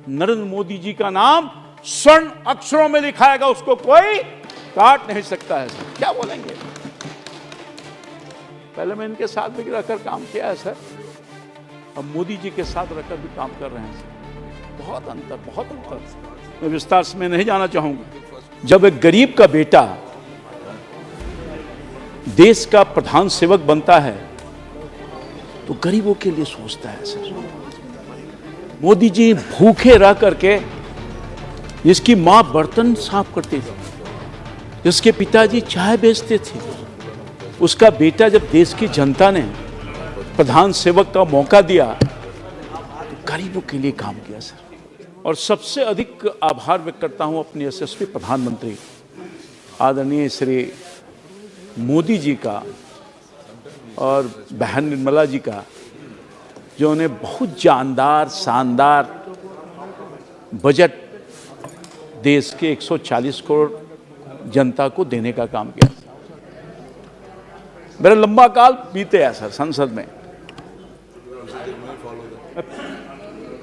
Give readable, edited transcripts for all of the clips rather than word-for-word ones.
नरेंद्र मोदी जी का नाम स्वर्ण अक्षरों में लिखाएगा, उसको कोई काट नहीं सकता है। सर क्या बोलेंगे? पहले मैं इनके साथ भी रहकर काम किया है सर, अब मोदी जी के साथ रहकर भी काम कर रहे हैं सर। बहुत अंतर। मैं विस्तार से मैं नहीं जाना चाहूंगा। जब एक गरीब का बेटा देश का प्रधान सेवक बनता है तो गरीबों के लिए सोचता है सर। मोदी जी भूखे रह करके, जिसकी मां बर्तन साफ करती थी, जिसके पिताजी चाय बेचते थे, उसका बेटा जब देश की जनता ने प्रधान सेवक का मौका दिया तो गरीबों के लिए काम किया सर। और सबसे अधिक आभार व्यक्त करता हूं अपने यशस्वी प्रधानमंत्री आदरणीय श्री मोदी जी का और बहन निर्मला जी का, जो उन्हें बहुत जानदार शानदार बजट देश के 140 करोड़ जनता को देने का काम किया। मेरा लंबा काल बीते है सर संसद में,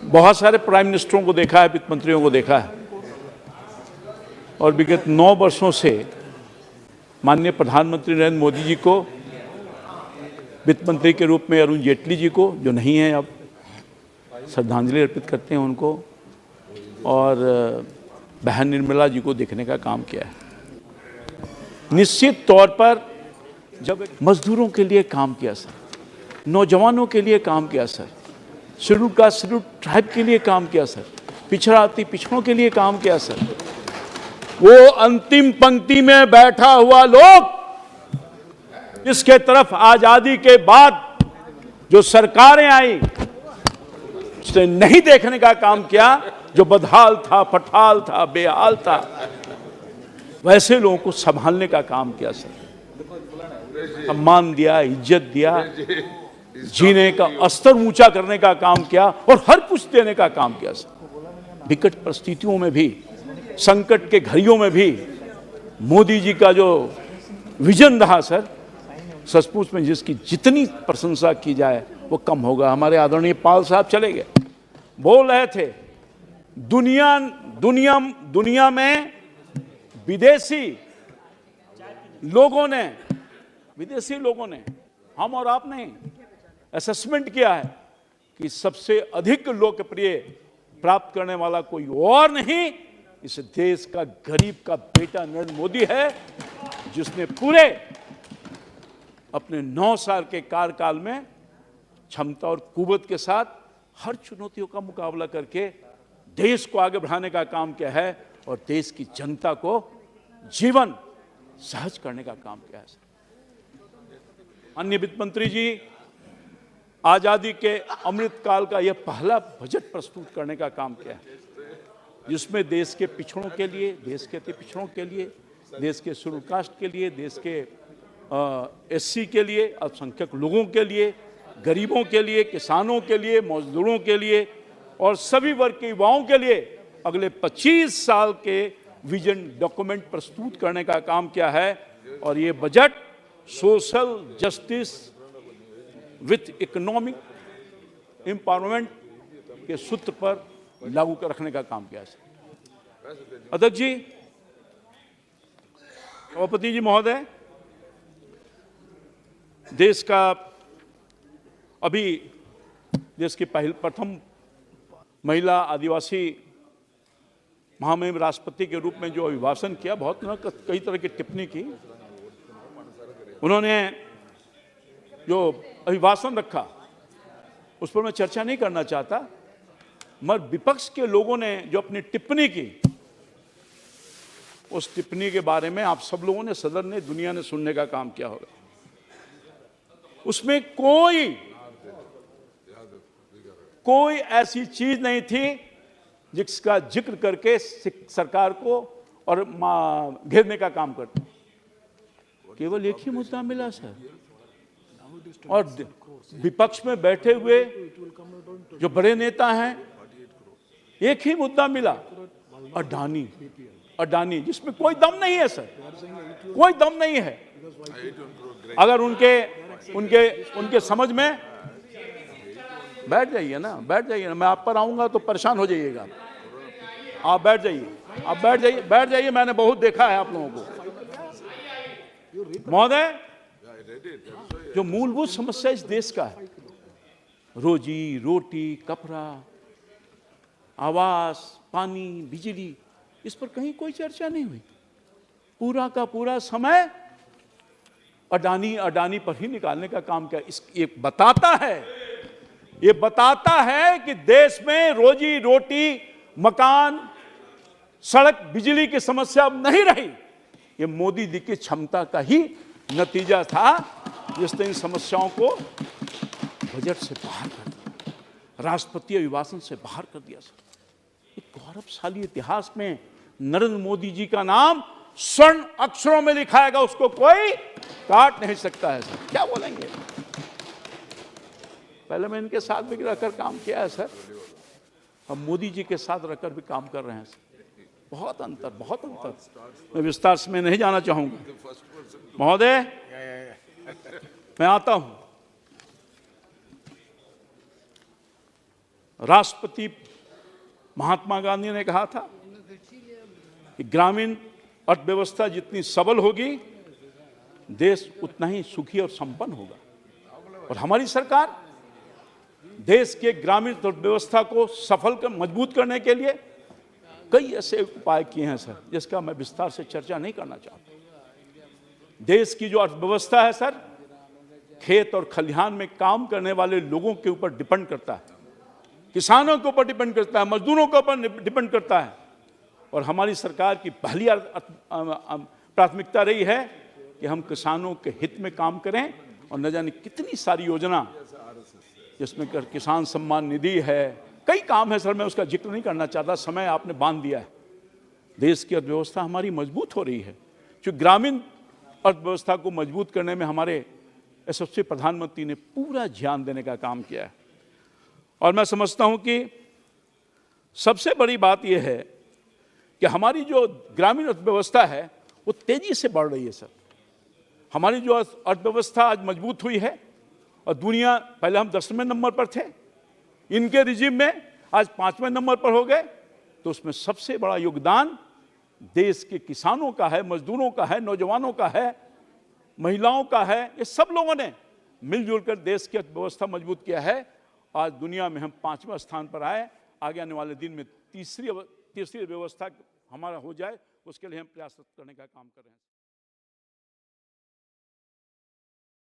बहुत सारे प्राइम मिनिस्टरों को देखा है, वित्त मंत्रियों को देखा है, और विगत 9 वर्षों से माननीय प्रधानमंत्री नरेंद्र मोदी जी को, वित्त मंत्री के रूप में अरुण जेटली जी को, जो नहीं है अब, श्रद्धांजलि अर्पित करते हैं उनको, और बहन निर्मला जी को देखने का काम किया है। निश्चित तौर पर जब मजदूरों के लिए काम किया सर, नौजवानों के लिए काम किया sir, schedule caste schedule tribe के लिए काम किया सर, पिछड़ा अति पिछड़ों के लिए काम किया सर। वो अंतिम पंक्ति में बैठा हुआ लोग, इसके तरफ आजादी के बाद जो सरकारें आई उसने नहीं देखने का काम किया, जो बदहाल था, फटाल था, बेहाल था, वैसे लोगों को संभालने का काम किया सर। सम्मान दिया, इज्जत दिया, जीने का स्तर ऊंचा करने का काम किया और हर कुछ देने का काम किया सर। विकट परिस्थितियों में भी, संकट के घड़ियों में भी मोदी जी का जो विजन रहा सर, सचमुच में जिसकी जितनी प्रशंसा की जाए वो कम होगा। हमारे आदरणीय पाल साहब चले गए, बोल रहे थे दुनिया में विदेशी लोगों ने, हम और आप नहीं, असेसमेंट किया है कि सबसे अधिक लोकप्रिय प्राप्त करने वाला कोई और नहीं, इस देश का गरीब का बेटा नरेंद्र मोदी है, जिसने पूरे अपने 9 साल के कार्यकाल में क्षमता और कुव्वत के साथ हर चुनौतियों का मुकाबला करके देश को आगे बढ़ाने का काम किया है और देश की जनता को जीवन सहज करने का काम किया है। अन्य वित्त मंत्री जी, आजादी के अमृत काल का यह पहला बजट प्रस्तुत करने का काम किया है, जिसमें देश के पिछड़ों के लिए, देश के अति पिछड़ों के लिए, देश के शेड्यूल कास्ट के लिए, देश के एससी के लिए, अल्पसंख्यक लोगों के लिए, गरीबों के लिए, किसानों के लिए, मजदूरों के लिए और सभी वर्ग के युवाओं के लिए अगले 25 साल के विजन डॉक्यूमेंट प्रस्तुत करने का काम किया है। और ये budget social justice with economic empowerment के सूत्र पर लागू कर रखने का काम किया है। अध्यक्ष जी, सभापति जी महोदय, देश का अभी देश की प्रथम महिला आदिवासी महामहिम राष्ट्रपति के रूप में जो अभिभाषण किया, बहुत कई तरह की टिप्पणी की उन्होंने, जो अभिभाषण रखा उस पर मैं चर्चा नहीं करना चाहता, मगर विपक्ष के लोगों ने जो अपनी टिप्पणी की, उस टिप्पणी के बारे में आप सब लोगों ने, सदन ने, दुनिया ने सुनने का काम किया होगा। उसमें कोई ऐसी चीज नहीं थी जिसका जिक्र करके सरकार को और घेरने का काम करते। केवल एक ही मुद्दा मिला सर, और विपक्ष में बैठे हुए जो बड़े नेता हैं, एक ही मुद्दा मिला, अडानी, जिसमें कोई दम नहीं है सर, कोई दम नहीं है। अगर उनके समझ में बैठ जाइए ना, मैं आप पर आऊंगा तो परेशान हो जाइएगा। आप बैठ जाइए, आप बैठ जाइए, बैठ जाइए, मैंने बहुत देखा है आप लोगों को। महोदय, जो मूलभूत समस्या इस देश का है, रोजी रोटी, कपड़ा, आवास, पानी, बिजली, इस पर कहीं कोई चर्चा नहीं हुई। पूरा का पूरा समय अडानी पर ही निकालने का काम किया। ये बताता है कि देश में रोजी रोटी, मकान, सड़क, बिजली की समस्या अब नहीं रही। ये मोदी जी की क्षमता का ही नतीजा था, जिसने इन समस्याओं को बजट से बाहर कर दिया, राष्ट्रपति अभिभाषण से बाहर कर दिया। सर, एक गौरवशाली इतिहास में नरेंद्र मोदी जी का नाम स्वर्ण अक्षरों में लिखाएगा, उसको कोई काट नहीं सकता है। सर, क्या बोलेंगे? पहले मैं इनके साथ भी रहकर काम किया है सर, अब मोदी जी के साथ रहकर भी काम कर रहे हैं सर। बहुत अंतर। मैं विस्तार से नहीं जाना चाहूंगा। महोदय, मैं आता हूं। राष्ट्रपति महात्मा गांधी ने कहा था कि ग्रामीण अर्थव्यवस्था जितनी सबल होगी, देश उतना ही सुखी और संपन्न होगा। और हमारी सरकार देश के ग्रामीण अर्थव्यवस्था को मजबूत करने के लिए कई ऐसे उपाय किए हैं सर, जिसका मैं विस्तार से चर्चा नहीं करना चाहता। देश की जो अर्थव्यवस्था है सर, खेत और खलिहान में काम करने वाले लोगों के ऊपर डिपेंड करता है, किसानों के ऊपर डिपेंड करता है, मजदूरों के ऊपर डिपेंड करता है। और हमारी सरकार की पहली प्राथमिकता रही है कि हम किसानों के हित में काम करें। और न जाने कितनी सारी योजना, जिसमें किसान सम्मान निधि है, कई काम है सर, मैं उसका जिक्र नहीं करना चाहता, समय आपने बांध दिया है। देश की अर्थव्यवस्था हमारी मजबूत हो रही है, जो ग्रामीण अर्थव्यवस्था को मजबूत करने में हमारे यशस्वी प्रधानमंत्री ने पूरा ध्यान देने का काम किया है। और मैं समझता हूं कि सबसे बड़ी बात यह है कि हमारी जो ग्रामीण अर्थव्यवस्था है वो तेजी से बढ़ रही है सर। हमारी जो अर्थव्यवस्था आज मजबूत हुई है, और दुनिया, पहले हम 10वें नंबर पर थे, इनके रिजीम में आज 5वें नंबर पर हो गए। तो उसमें सबसे बड़ा योगदान देश के किसानों का है, मजदूरों का है, नौजवानों का है, महिलाओं का है। ये सब लोगों ने मिलजुल कर देश की अर्थव्यवस्था मजबूत किया है। आज दुनिया में हम 5वें स्थान पर आए। आगे आने वाले दिन में तीसरी व्यवस्था हमारा हो जाए, उसके लिए हम प्रयास करने का काम कर रहे हैं।